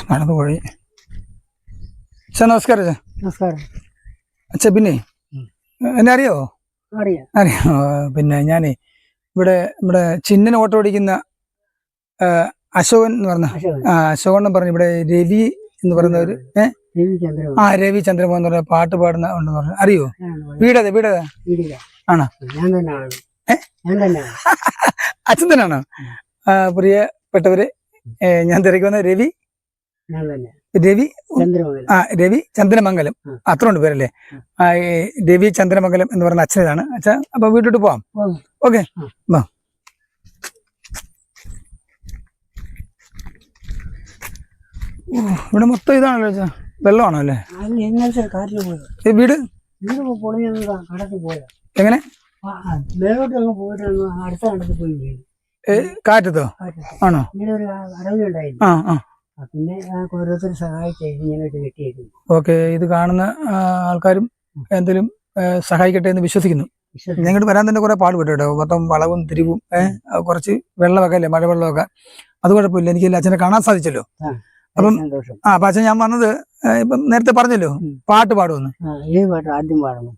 നടന്നുപോയി. അച്ഛാ നമസ്കാരം. നമസ്കാരം. അച്ഛാ പിന്നെ എന്നെ അറിയാവോ? അറിയാമോ? പിന്നെ ഞാനേ ഇവിടെ നമ്മുടെ ചിന്നൻ ഓട്ടോ ഓടിക്കുന്ന അശോകൻ എന്ന് പറഞ്ഞ അശോകൻ എന്ന് പറഞ്ഞു ഇവിടെ രവി എന്ന് പറയുന്ന ഒരു രവി ചന്ദ്രമോഹൻ എന്ന് പറഞ്ഞ പാട്ട് പാടുന്ന ഉണ്ടെന്ന് പറഞ്ഞു. അറിയോ? വീടേതാ ആണോ? അച്ഛൻ തന്നെയാണോ? പ്രിയപ്പെട്ടവര്, ഞാൻ തിരക്കുന്ന രവി ചന്ദ്രമംഗലം, അത്രയുണ്ട് പേരല്ലേ? രവി ചന്ദ്രമംഗലം എന്ന് പറയുന്ന അച്ഛനാണ്. അച്ഛാ അപ്പൊ വീട്ടിലോട്ട് പോവാം. ഓക്കെ. ഇവിടെ മൊത്തം ഇതാണല്ലോ അച്ഛാ, വെള്ളമാണോ അല്ലേ? വീട് എങ്ങനെ? കാറ്റത്തോ ആണോ? പിന്നെ ഓരോരുത്തർ സഹായിച്ചു. ഓക്കെ. ഇത് കാണുന്ന ആൾക്കാരും എന്തെങ്കിലും സഹായിക്കട്ടെ എന്ന് വിശ്വസിക്കുന്നു. ഞങ്ങോട്ട് വരാൻ തന്നെ കുറെ പാടുപെട്ടു കേട്ടോ. മൊത്തം വളവും തിരിവും, കുറച്ച് വെള്ളമൊക്കെ അല്ലേ, മഴവെള്ളമൊക്കെ. അത് കുഴപ്പമില്ല, എനിക്ക് അച്ഛനെ കാണാൻ സാധിച്ചല്ലോ. അപ്പം അപ്പൊ അച്ഛൻ ഞാൻ വന്നത് ഇപ്പം നേരത്തെ പറഞ്ഞല്ലോ പാട്ട് പാടുമെന്ന്. ഏത് പാട്ട് ആദ്യം പാടണം?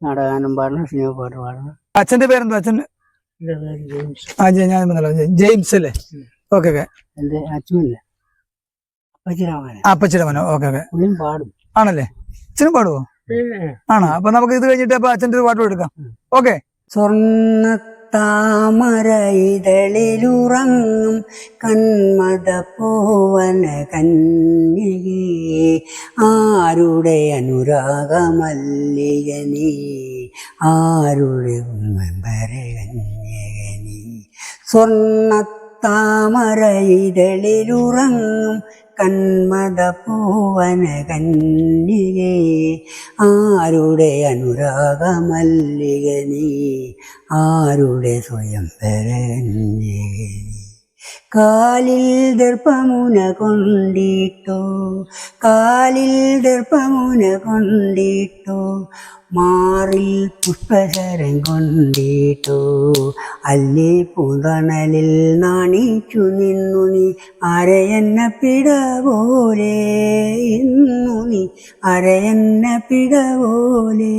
നാടകാനം പാടണം, സിനിമ പാട്ട് പാടണം. അച്ഛന്റെ പേരെന്തോ? അച്ഛൻ ജെയിംസ് അല്ലേ? Okay okay. എന്റെ അച്ഛനല്ലേ? അപ്പച്ചിരാമനോ? Okay okay. പാടും. ആണല്ലേ? അച്ഛനും പാടുവോ? ആണോ? അപ്പൊ നമുക്ക് ഇത് കഴിഞ്ഞിട്ട് അപ്പൊ അച്ഛൻ്റെ ഒരു പാട്ട് എടുക്കാം. ഓക്കെ. സ്വർണ്ണത്താമര ഇതളിലുറങ്ങും കന്മദ പൂവന കന്യകേ, ആരുടെ അനുരാഗമല്ലികനീ, ആരുടെ കന്യകനീ. സ്വർണ്ണത്താമര ഇതളിലുറങ്ങും കന്മദ പൂവന കന്യകേ, ആരുടെ അനുരാഗമല്ലികനീ, ആരുടെ സ്വയംവരകന്യകേ. കാലിൽ ദർപ്പമുന കൊണ്ടിട്ടോ, കാലിൽ ദർപ്പമുന കൊണ്ടിട്ടോ, മാറിൽ പുഷ്പശരം കൊണ്ടിട്ടോ, അല്ലി പൂന്തണലിൽ നാണിച്ചു നിന്നു നീ, അരയന്ന പിട പോലെ ഇന്നു നീ, അരയന്ന പിട പോലെ.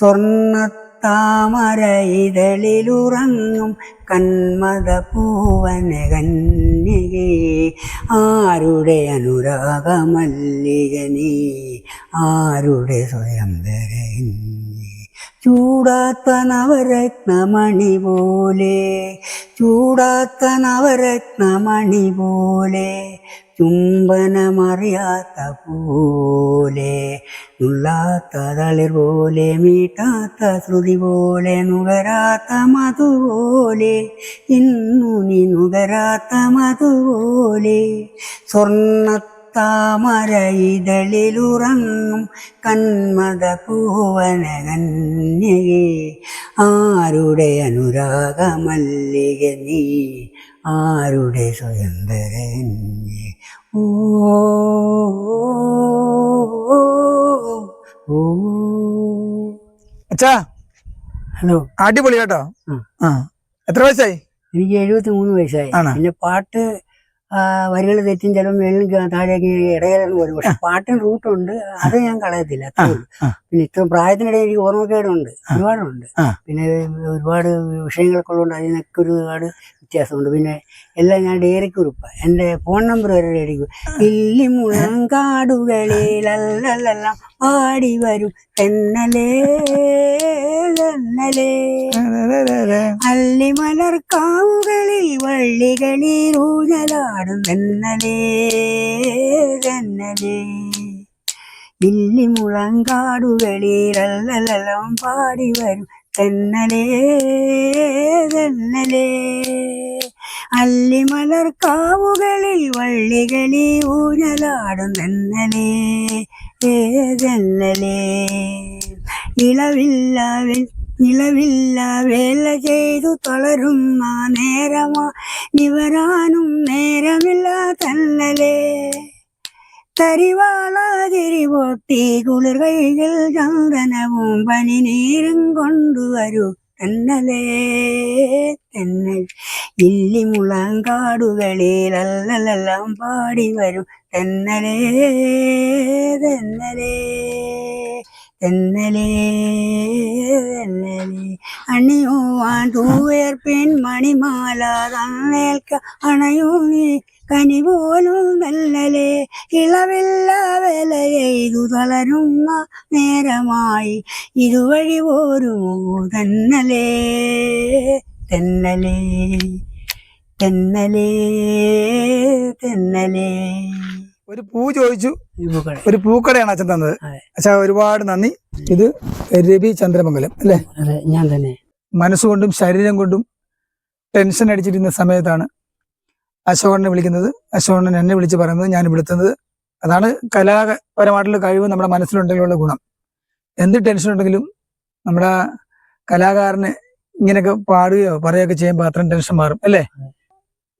സ്വർണ്ണത്താമര ഇതളിലുറങ്ങും കന്മദ പൂവന കന്യകേ, ആരുടെ അനുരാഗമല്ലികനീ, ആരുടെ സ്വയംവരകന്യകേ. ചൂടാത്ത നവരത്നമണി പോലെ, ചൂടാത്ത നവരത്നമണി പോലെ, ചുംബനമറിയാത്ത പോലെ, നുള്ളാത്ത തളിർ പോലെ, മീട്ടാത്ത ശ്രുതി പോലെ, നുകരാത്ത മധുപോലെ, ഇന്നു നീ നുകരാത്ത മധുപോലെ. സ്വർണ്ണത്താമര ഇതളിലുറങ്ങും കന്മദ പൂവന കന്യകേ, ആരുടെ അനുരാഗമല്ലികനീ, ആരുടെ സ്വയംവരകന്യകേ. ഓ അച്ഛാ ഹലോ. അടിപൊളി കേട്ടോ. എത്ര വയസ്സായി? എനിക്ക് 73 വയസ്സായി. പിന്നെ പാട്ട് വരികൾ തെറ്റും ചിലപ്പോൾ മേളിൽ താഴേക്ക് ഇടയിലെന്ന് വരും. പക്ഷെ പാട്ടിന് റൂട്ടുണ്ട്, അത് ഞാൻ കളയത്തില്ല. പിന്നെ ഇത്ര പ്രായത്തിനിടയിൽ എനിക്ക് ഓർമ്മക്കേടുണ്ട്, ഒരുപാടുണ്ട്. പിന്നെ ഒരുപാട് വിഷയങ്ങളൊക്കെ ഉള്ളതുകൊണ്ട് അതിനൊക്കെ ഒരുപാട് വ്യത്യാസമുണ്ട്. പിന്നെ എല്ലാം ഞാൻ ഡയറി കുറിപ്പാണ്. എൻ്റെ ഫോൺ നമ്പർ വരെ അടിക്കും. ഇല്ലിമുളങ്കാടുകളിലെല്ലാം പാടി വരും തെന്നലേ തെന്നലേ, അല്ലിമലർക്കാവുകളിൽ വള്ളികളിൽ ഊഞ്ഞലാടും തെന്നലേ തെന്നലേ. ഇല്ലിമുളങ്കാടുകളിലെല്ലാം പാടി വരും തെന്നലേ തെന്നലേ, അല്ലിമലർക്കാവുകളിൽ വള്ളികളിൽ ഊഞ്ഞലാടും തെന്നലേ തെന്നലേ. ഇളവില്ല വേല ചെയ്തു തളരുന്ന നേരമാ, നിവരാനും നേരമില്ല തെന്നലേ. തരിവാളാതിരി പൊട്ടി കുളിർ കൈകൾ ചന്ദനവും പനിനീരും കൊണ്ടുവരൂ തെന്നലേ തെന്നൽ ഇല്ലിമുളങ്കാടുകളിൽ അല്ലലെല്ലാം പാടി വരും തെന്നലേ തെന്നലേ തെന്നലേ തെന്നലേ അണിയുവാൻ തൂവേർപ്പിൻ മണിമാല തന്നേൽക്ക അണയൂ നീ കനി പോലും നല്ലലേ ഇളവില്ല വിലയെയ്തു തളരുന്ന നേരമായി ഇതുവഴി പോരുമോ തെന്നലേ തെന്നലേ തെന്നലേ തെന്നലേ. ഒരു പൂ ചോദിച്ചു, ഒരു പൂക്കടയാണ് അച്ഛൻ തന്നത്. അച്ഛാ ഒരുപാട് നന്ദി. ഇത് രവി ചന്ദ്രമംഗലം അല്ലേ? ഞാൻ തന്നെ. മനസ്സുകൊണ്ടും ശരീരം കൊണ്ടും ടെൻഷൻ അടിച്ചിരുന്ന സമയത്താണ് അശോകനെ വിളിക്കുന്നത്, അശോകൻ എന്നെ വിളിച്ച് പറയുന്നത്, ഞാൻ വിളിക്കുന്നത്. അതാണ് കലാപരമായിട്ടുള്ള കഴിവ് നമ്മുടെ മനസ്സിലുണ്ടെങ്കിലുള്ള ഗുണം. എന്ത് ടെൻഷൻ ഉണ്ടെങ്കിലും നമ്മുടെ കലാകാരന് ഇങ്ങനെയൊക്കെ പാടുകയോ പറയുകയൊക്കെ ചെയ്യുമ്പോൾ അത്രയും ടെൻഷൻ മാറും അല്ലേ?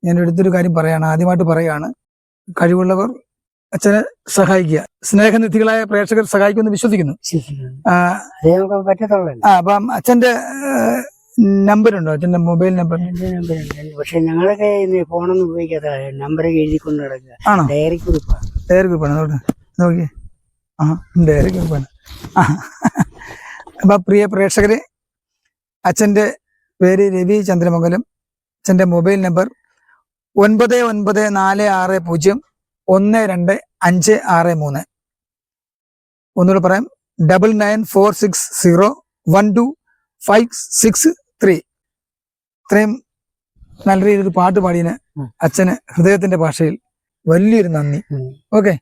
ഞാൻ എടുത്തൊരു കാര്യം പറയാണ്, ആദ്യമായിട്ട് പറയാണ്, കഴിവുള്ളവർ അച്ഛനെ സഹായിക്കുക. സ്നേഹനിധികളായ പ്രേക്ഷകർ സഹായിക്കുമെന്ന് വിശ്വസിക്കുന്നു. അപ്പം അച്ഛന്റെ നമ്പറുണ്ടോ? അച്ഛന്റെ മൊബൈൽ നമ്പർ? പക്ഷെ ഞങ്ങളൊക്കെ ഫോണൊന്നും ഉപയോഗിക്കാത്ത നമ്പർ എഴുതിക്കൊണ്ട് കിടക്കുക. ആണോ? ഡയറി കുറിപ്പാണ്. ഡയറി കുറിപ്പാണ്. നോക്കിയേ, ആ ഡയറി കുറിപ്പാണ്. അപ്പൊ പ്രിയ പ്രേക്ഷകരെ, അച്ഛന്റെ പേര് രവി ചന്ദ്രമംഗലം. അച്ഛന്റെ മൊബൈൽ നമ്പർ 99401256 ഒന്നുകൂടെ പറയാം, 9946012563. ഇത്രയും നല്ല രീതിയിൽ പാട്ട് പാടിയതിന് അച്ഛന് ഹൃദയത്തിന്റെ ഭാഷയിൽ വലിയൊരു നന്ദി. ഓക്കെ.